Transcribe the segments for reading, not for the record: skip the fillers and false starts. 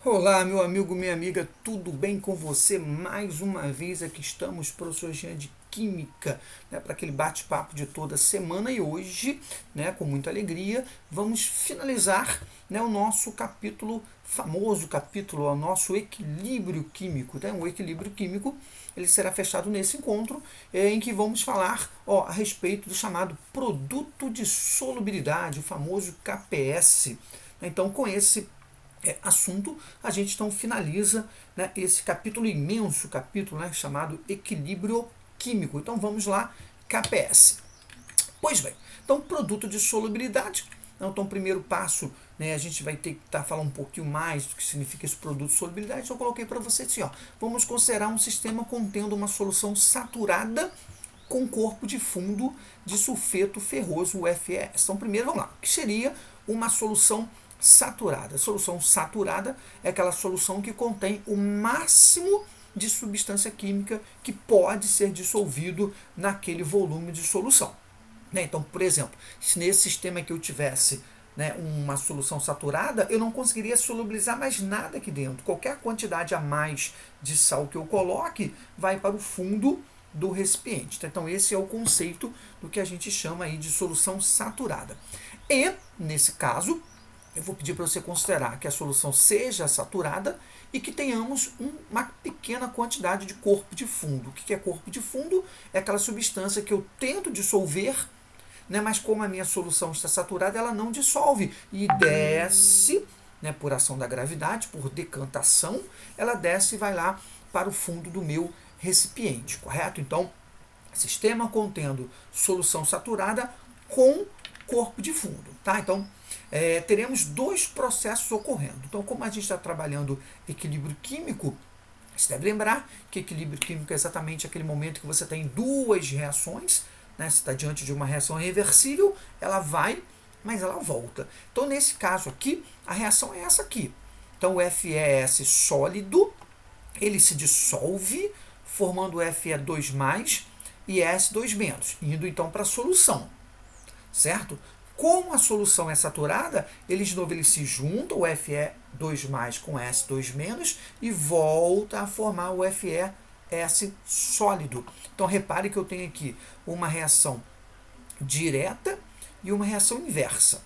Olá, meu amigo, minha amiga, tudo bem com você? Mais uma vez aqui estamos, professor Jean de Química, para aquele bate-papo de toda semana e hoje, com muita alegria, vamos finalizar, o nosso capítulo, famoso capítulo, o nosso equilíbrio químico. O equilíbrio químico ele será fechado nesse encontro, em que vamos falar a respeito do chamado produto de solubilidade, o famoso KPS. Então, com esse assunto, a gente então finaliza, esse capítulo imenso, capítulo, chamado equilíbrio químico. Então vamos lá, KPS. Pois bem, então produto de solubilidade. Então, primeiro passo, a gente vai ter que falar um pouquinho mais do que significa esse produto de solubilidade. Então, eu coloquei para você assim, vamos considerar um sistema contendo uma solução saturada com corpo de fundo de sulfeto ferroso, UFES. Então, primeiro, vamos lá. O que seria uma solução saturada? A solução saturada é aquela solução que contém o máximo de substância química que pode ser dissolvido naquele volume de solução. Então, por exemplo, se nesse sistema que eu tivesse uma solução saturada, eu não conseguiria solubilizar mais nada aqui dentro. Qualquer quantidade a mais de sal que eu coloque vai para o fundo do recipiente. Então, esse é o conceito do que a gente chama aí de solução saturada. E, nesse caso, eu vou pedir para você considerar que a solução seja saturada e que tenhamos uma pequena quantidade de corpo de fundo. O que é corpo de fundo? É aquela substância que eu tento dissolver, mas como a minha solução está saturada, ela não dissolve e desce, por ação da gravidade, por decantação, ela desce e vai lá para o fundo do meu recipiente, correto? Então, sistema contendo solução saturada com corpo de fundo, tá? Então, teremos dois processos ocorrendo. Então, como a gente está trabalhando equilíbrio químico, você deve lembrar que equilíbrio químico é exatamente aquele momento que você tem duas reações, você está diante de uma reação reversível, ela vai, mas ela volta. Então, nesse caso aqui, a reação é essa aqui. Então, o FeS sólido, ele se dissolve, formando Fe2+, e S2-, indo então para a solução, certo? Como a solução é saturada, eles de novo eles se juntam, o Fe2+ com S2- e volta a formar o FeS sólido. Então repare que eu tenho aqui uma reação direta e uma reação inversa.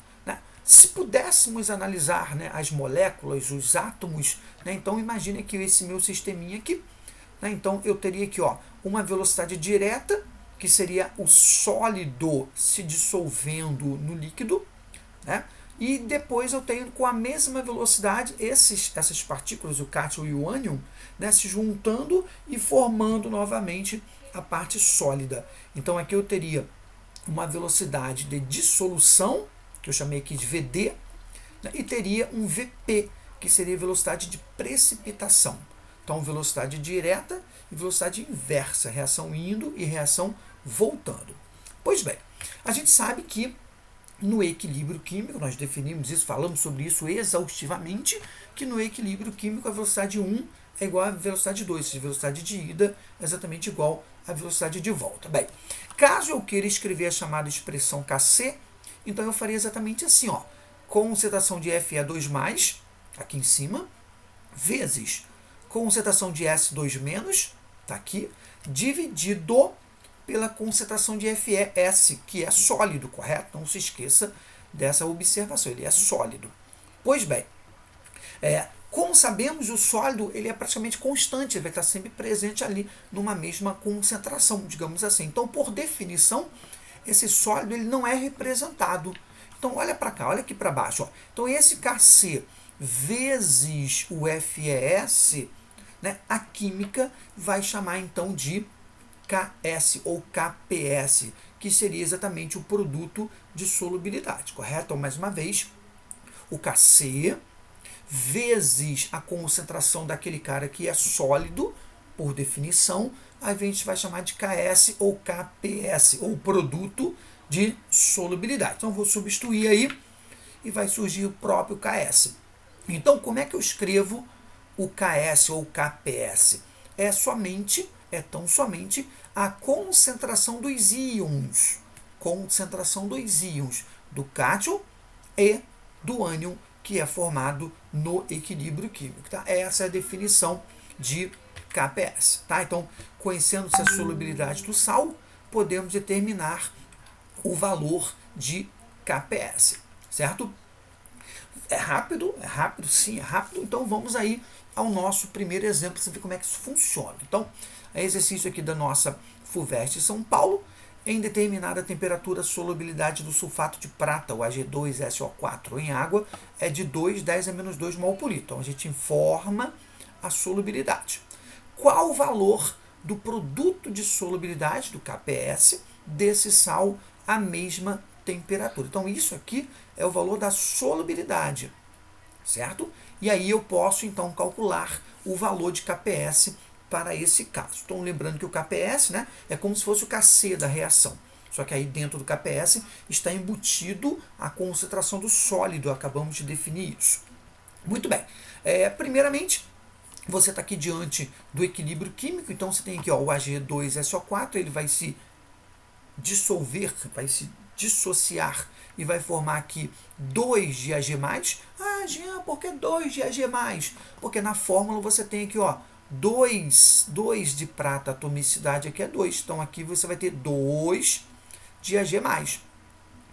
Se pudéssemos analisar as moléculas, os átomos, então imagine que esse meu sisteminha aqui, então eu teria aqui uma velocidade direta, que seria o sólido se dissolvendo no líquido, e depois eu tenho com a mesma velocidade essas partículas, o cátion e o ânion, se juntando e formando novamente a parte sólida. Então aqui eu teria uma velocidade de dissolução, que eu chamei aqui de VD, e teria um VP, que seria velocidade de precipitação. Então, velocidade direta e velocidade inversa, reação indo e reação voltando. Pois bem, a gente sabe que no equilíbrio químico, nós definimos isso, falamos sobre isso exaustivamente, que no equilíbrio químico a velocidade 1 é igual à velocidade 2, ou seja, a velocidade de ida é exatamente igual à velocidade de volta. Bem, caso eu queira escrever a chamada expressão Kc, então eu faria exatamente assim, concentração de Fe2+, aqui em cima, vezes concentração de S2-, está aqui, dividido pela concentração de FeS, que é sólido, correto? Não se esqueça dessa observação, ele é sólido. Pois bem, como sabemos, o sólido ele é praticamente constante, ele vai estar sempre presente ali numa mesma concentração, digamos assim. Então, por definição, esse sólido ele não é representado. Então, olha para cá, olha aqui para baixo. Então, esse Kc vezes o FeS, a química vai chamar então de Ks ou KPS, que seria exatamente o produto de solubilidade, correto? Então, mais uma vez, o Kc vezes a concentração daquele cara que é sólido, por definição, a gente vai chamar de Ks ou KPS, ou produto de solubilidade. Então, eu vou substituir aí e vai surgir o próprio Ks. Então, como é que eu escrevo o Ks ou KPS? É tão somente a concentração dos íons. Concentração dos íons do cátion e do ânion que é formado no equilíbrio químico. Tá? Essa é a definição de KPS. Tá? Então, conhecendo-se a solubilidade do sal, podemos determinar o valor de KPS, certo? É rápido, sim, é rápido. Então vamos aí ao nosso primeiro exemplo para você ver como é que isso funciona. Então, é exercício aqui da nossa FUVEST São Paulo. Em determinada temperatura, a solubilidade do sulfato de prata, o Ag2SO4, em água é de 2,10 a menos 2 mol por litro. Então a gente informa a solubilidade. Qual o valor do produto de solubilidade, do KPS, desse sal à mesma temperatura? Então isso aqui é o valor da solubilidade, certo? E aí eu posso então calcular o valor de KPS para esse caso. Então lembrando que o KPS, né, é como se fosse o Kc da reação. Só que aí dentro do KPS está embutido a concentração do sólido, acabamos de definir isso. Muito bem. Primeiramente, você está aqui diante do equilíbrio químico, então você tem aqui ó, o Ag2SO4, ele vai se dissolver, vai se dissociar e vai formar aqui 2 de Ag+. Ah, Jean, por que 2 de Ag+? Porque na fórmula você tem aqui, ó, 2 de prata, a atomicidade aqui é 2. Então aqui você vai ter 2 de Ag+,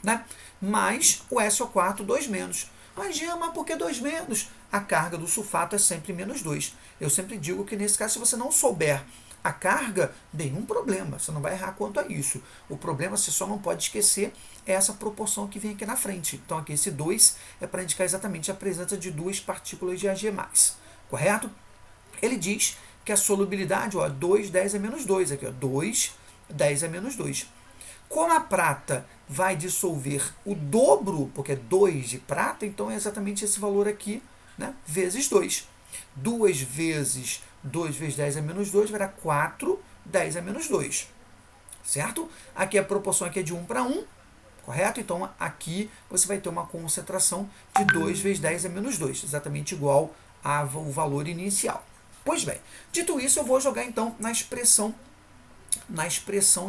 né? Mais o SO4, 2 menos. Mas Jean, mas por que 2 menos? A carga do sulfato é sempre menos 2. Eu sempre digo que nesse caso, se você não souber a carga, nenhum problema, você não vai errar quanto a isso. O problema, você só não pode esquecer, é essa proporção que vem aqui na frente. Então aqui esse 2 é para indicar exatamente a presença de 2 partículas de Ag+, correto? Ele diz que a solubilidade, ó, 2,10 a menos 2, aqui, ó, 2,10 a menos 2. Como a prata vai dissolver o dobro, porque é 2 de prata, então é exatamente esse valor aqui, né, vezes 2. 2 vezes 2 vezes 10 a menos 2 vai dar 4, 10 a menos 2. Certo? Aqui a proporção aqui é de 1 para 1, correto? Então aqui você vai ter uma concentração de 2 vezes 10 a menos 2, exatamente igual ao valor inicial. Pois bem, dito isso, eu vou jogar então na expressão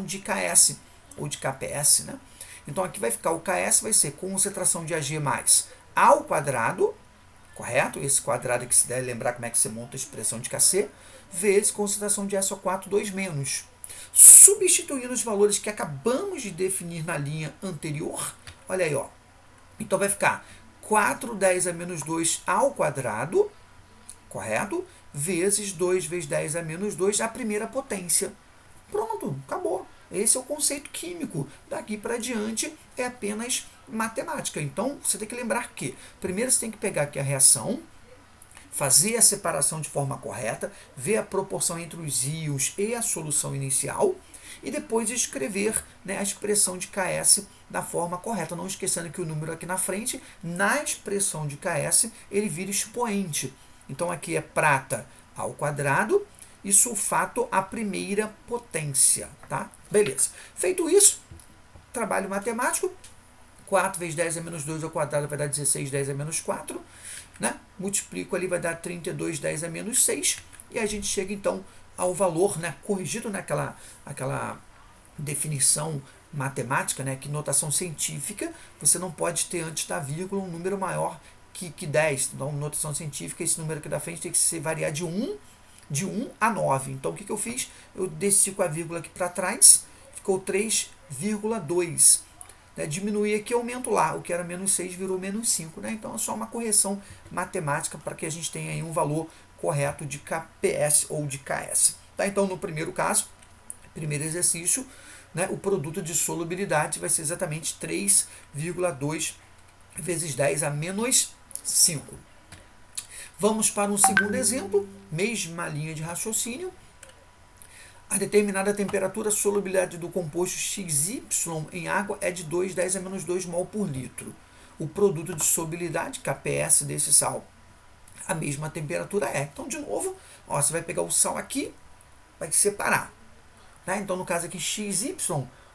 de KS, ou de KPS, né? Então aqui vai ficar o KS, vai ser concentração de Ag+ ao quadrado, correto? Esse quadrado aqui, se deve lembrar como é que você monta a expressão de Kc, vezes concentração de SO4, 2 menos. Substituindo os valores que acabamos de definir na linha anterior, olha aí, ó. Então vai ficar 4,10 a menos 2 ao quadrado, correto? Vezes 2 vezes 10 a menos 2, a primeira potência. Pronto, acabou. Esse é o conceito químico. Daqui para diante é apenas matemática. Então, você tem que lembrar que, primeiro você tem que pegar aqui a reação, fazer a separação de forma correta, ver a proporção entre os íons e a solução inicial, e depois escrever, né, a expressão de KS da forma correta. Não esquecendo que o número aqui na frente, na expressão de KS, ele vira expoente. Então, aqui é prata ao quadrado, e sulfato a primeira potência, tá? Beleza. Feito isso, trabalho matemático, 4 vezes 10 a menos 2 ao quadrado vai dar 16, 10 a menos 4, né? Multiplico ali, vai dar 32, 10 a menos 6, e a gente chega então ao valor, né, corrigido naquela definição matemática, né, que notação científica, você não pode ter antes da vírgula um número maior que 10. Então, notação científica, esse número aqui da frente tem que variar de 1 a 9. Então, o que eu fiz? Eu desci com a vírgula aqui para trás, ficou 3,2. Né? Diminuí aqui, aumento lá. O que era menos 6 virou menos 5. Né? Então, é só uma correção matemática para que a gente tenha aí um valor correto de KPS ou de KS. Tá? Então, no primeiro caso, primeiro exercício, né, o produto de solubilidade vai ser exatamente 3,2 vezes 10 a menos 5. Vamos para um segundo exemplo, mesma linha de raciocínio. A determinada temperatura, a solubilidade do composto XY em água é de 2,10 a menos 2 mol por litro. O produto de solubilidade, KPS, desse sal, a mesma temperatura é. Então, de novo, ó, você vai pegar o sal aqui, vai separar. Tá? Então, no caso aqui, XY,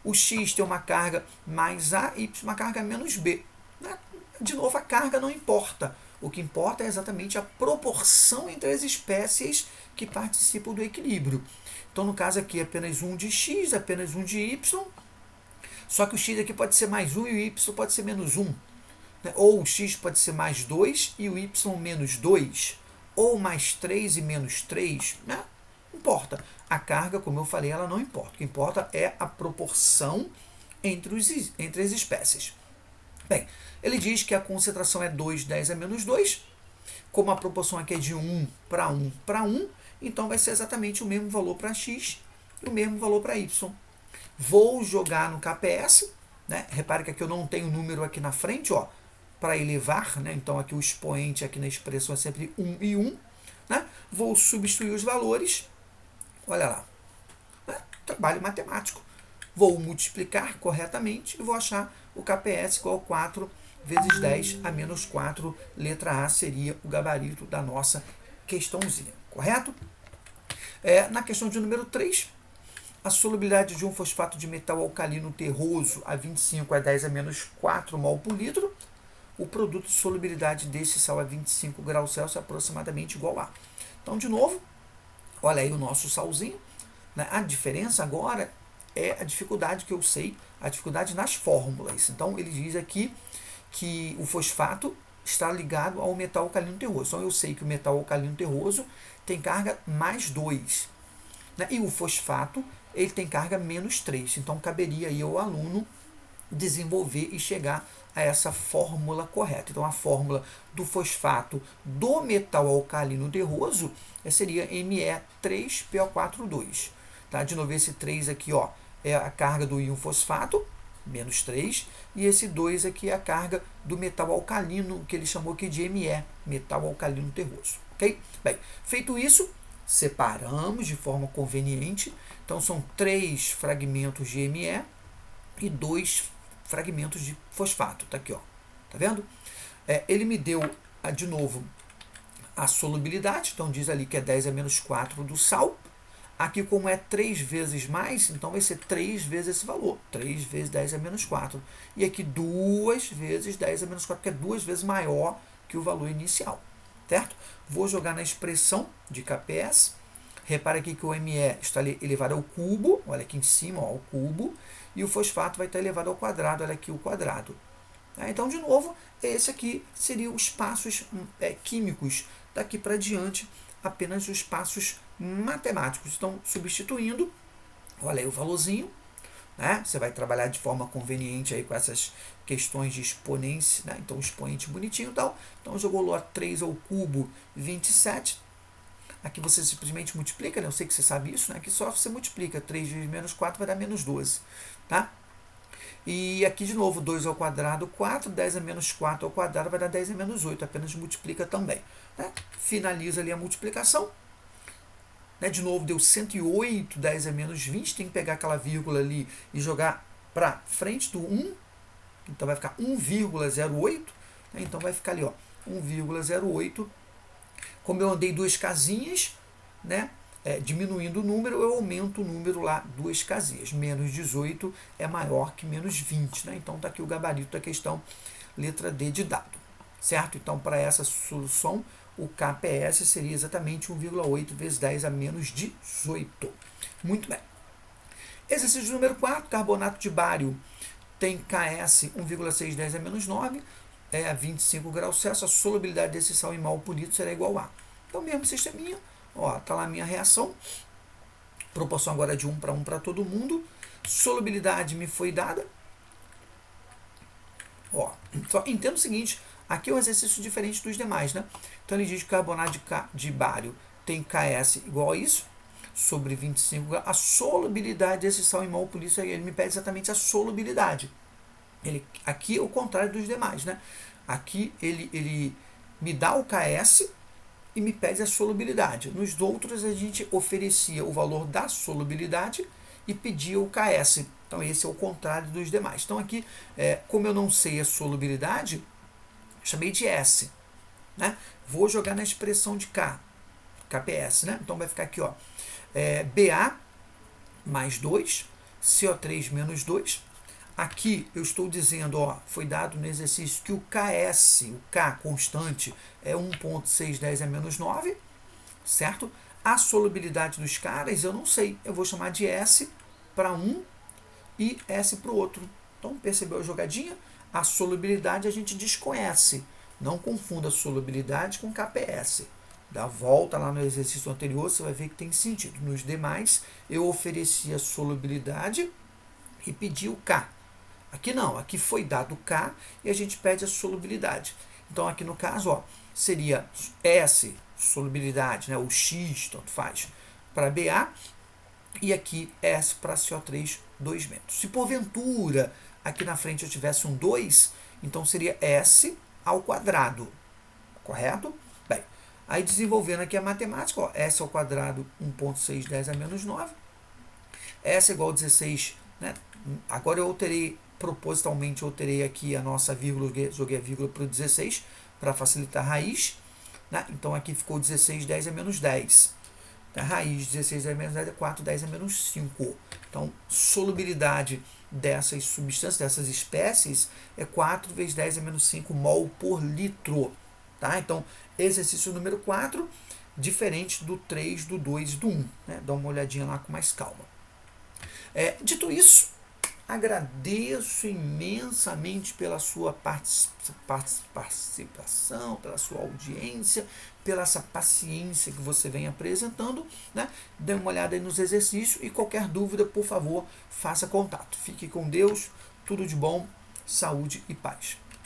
o X tem uma carga mais A, Y uma carga menos B. Né? De novo, a carga não importa. O que importa é exatamente a proporção entre as espécies que participam do equilíbrio. Então, no caso aqui, apenas 1 de X, apenas 1 de Y. Só que o X aqui pode ser mais 1 e o Y pode ser menos 1. né? Ou o x pode ser mais 2 e o y menos 2, ou mais 3 e menos 3, né? Não importa. A carga, como eu falei, ela não importa. O que importa é a proporção entre as espécies. Bem, ele diz que a concentração é 2, 10 a menos 2. Como a proporção aqui é de 1 para 1 para 1, então vai ser exatamente o mesmo valor para x e o mesmo valor para y. Vou jogar no KPS, né? Repare que aqui eu não tenho número aqui na frente, ó, para elevar, né? Então aqui o expoente aqui na expressão é sempre 1 e 1. Né? Vou substituir os valores, olha lá, né? Trabalho matemático. Vou multiplicar corretamente e vou achar o KPS igual a 4 vezes 10 a menos 4, letra A seria o gabarito da nossa questãozinha, correto? Na questão de número 3, a solubilidade de um fosfato de metal alcalino terroso a 25 a 10 a menos 4 mol por litro, o produto de solubilidade desse sal a 25 graus Celsius é aproximadamente igual a. Então, de novo, olha aí o nosso salzinho, né? A diferença agora é a dificuldade que eu sei, a dificuldade nas fórmulas. Então, ele diz aqui que o fosfato está ligado ao metal alcalino terroso. Então, eu sei que o metal alcalino terroso tem carga mais 2. Né? E o fosfato, ele tem carga menos 3. Então, caberia aí ao aluno desenvolver e chegar a essa fórmula correta. Então, a fórmula do fosfato do metal alcalino terroso seria Me3PO42. Tá? De novo, esse 3 aqui, ó, é a carga do íon fosfato, menos 3, e esse 2 aqui é a carga do metal alcalino, que ele chamou aqui de Me, metal alcalino terroso. Ok? Bem, feito isso, separamos de forma conveniente. Então, são 3 fragmentos de Me e 2 fragmentos de fosfato. Tá aqui, ó. Tá vendo? Ele me deu, de novo, a solubilidade. Então, diz ali que é 10 a menos 4 do sal. Aqui, como é 3 vezes mais, então vai ser 3 vezes esse valor. 3 vezes 10 a menos 4. E aqui 2 vezes 10 a menos 4, que é 2 vezes maior que o valor inicial. Certo? Vou jogar na expressão de KPS. Repara aqui que o Me está elevado ao cubo. Olha aqui em cima, ó, ao cubo. E o fosfato vai estar elevado ao quadrado. Olha aqui o quadrado. Então, de novo, esse aqui seriam os passos químicos. Daqui para diante, apenas os passos matemáticos. Então, substituindo, olha aí o valorzinho, né? Você vai trabalhar de forma conveniente aí com essas questões de exponência, né? Então, expoente bonitinho e tal. Então, jogou lá 3 ao cubo, 27. Aqui você simplesmente multiplica, né? Eu sei que você sabe isso, né? Aqui só você multiplica. 3 vezes menos 4 vai dar menos 12, tá? E aqui, de novo, 2 ao quadrado, 4. 10 a menos 4 ao quadrado vai dar 10 a menos 8. Apenas multiplica também. Né? Finaliza ali a multiplicação. Né? De novo, deu 108, 10 a menos 20. Tem que pegar aquela vírgula ali e jogar para frente do 1. Então, vai ficar 1,08. Né? Então, vai ficar ali, ó, 1,08. Como eu andei 2 casinhas, né? Diminuindo o número, eu aumento o número lá 2 casinhas. Menos 18 é maior que menos 20. Né? Então, está aqui o gabarito da questão, letra D de dado. Certo? Então, para essa solução, o KPS seria exatamente 1,8 vezes 10 a menos 18. Muito bem. Exercício número 4, carbonato de bário tem KS 1,6 10 a menos 9, a 25 graus Celsius. A solubilidade desse sal em mol por litro será igual a. Então, mesmo sisteminha. Ó, tá lá a minha reação. Proporção agora de 1 para 1 para todo mundo. Solubilidade me foi dada. Ó, só entenda o seguinte, aqui é um exercício diferente dos demais, né? Então ele diz que o carbonato de bário tem KS igual a isso, sobre 25 graus. A solubilidade desse sal em mol por litro, ele me pede exatamente a solubilidade. Aqui é o contrário dos demais, né? Aqui ele me dá o KS e me pede a solubilidade. Nos outros, a gente oferecia o valor da solubilidade e pedia o KS. Então, esse é o contrário dos demais. Então, aqui, como eu não sei a solubilidade, chamei de S. Né? Vou jogar na expressão de K, KPS. Né? Então, vai ficar aqui, ó, Ba mais 2, CO3 menos 2. Aqui eu estou dizendo, ó, foi dado no exercício que o KS, o K constante, é 1,610 a menos 9, certo? A solubilidade dos caras eu não sei, eu vou chamar de S para um e S para o outro. Então, percebeu a jogadinha? A solubilidade a gente desconhece. Não confunda solubilidade com KPS. Dá volta lá no exercício anterior, você vai ver que tem sentido. Nos demais, eu ofereci a solubilidade e pedi o K. Aqui não, aqui foi dado o K e a gente pede a solubilidade. Então aqui no caso, ó, seria S, solubilidade, né, o X, tanto faz, para BA, e aqui S para CO3, 2 metros. Se porventura aqui na frente eu tivesse um 2, então seria S ao quadrado, correto? Bem, aí desenvolvendo aqui a matemática, ó, S ao quadrado 1,610 a menos 9, S igual a 16, né? Agora eu terei, propositalmente eu terei aqui a nossa vírgula, joguei a vírgula para o 16, para facilitar a raiz, né? Então aqui ficou 16, 10 a menos 10. A raiz de 16 a menos 10 é 4, 10 a menos 5. Então, solubilidade dessas substâncias, dessas espécies, é 4 vezes 10 a menos 5 mol por litro. Tá? Então, exercício número 4, diferente do 3, do 2 e do 1. Né? Dá uma olhadinha lá com mais calma. Dito isso, agradeço imensamente pela sua participação, pela sua audiência, pela essa paciência que você vem apresentando, né? Dê uma olhada aí nos exercícios e qualquer dúvida, por favor, faça contato. Fique com Deus, tudo de bom, saúde e paz.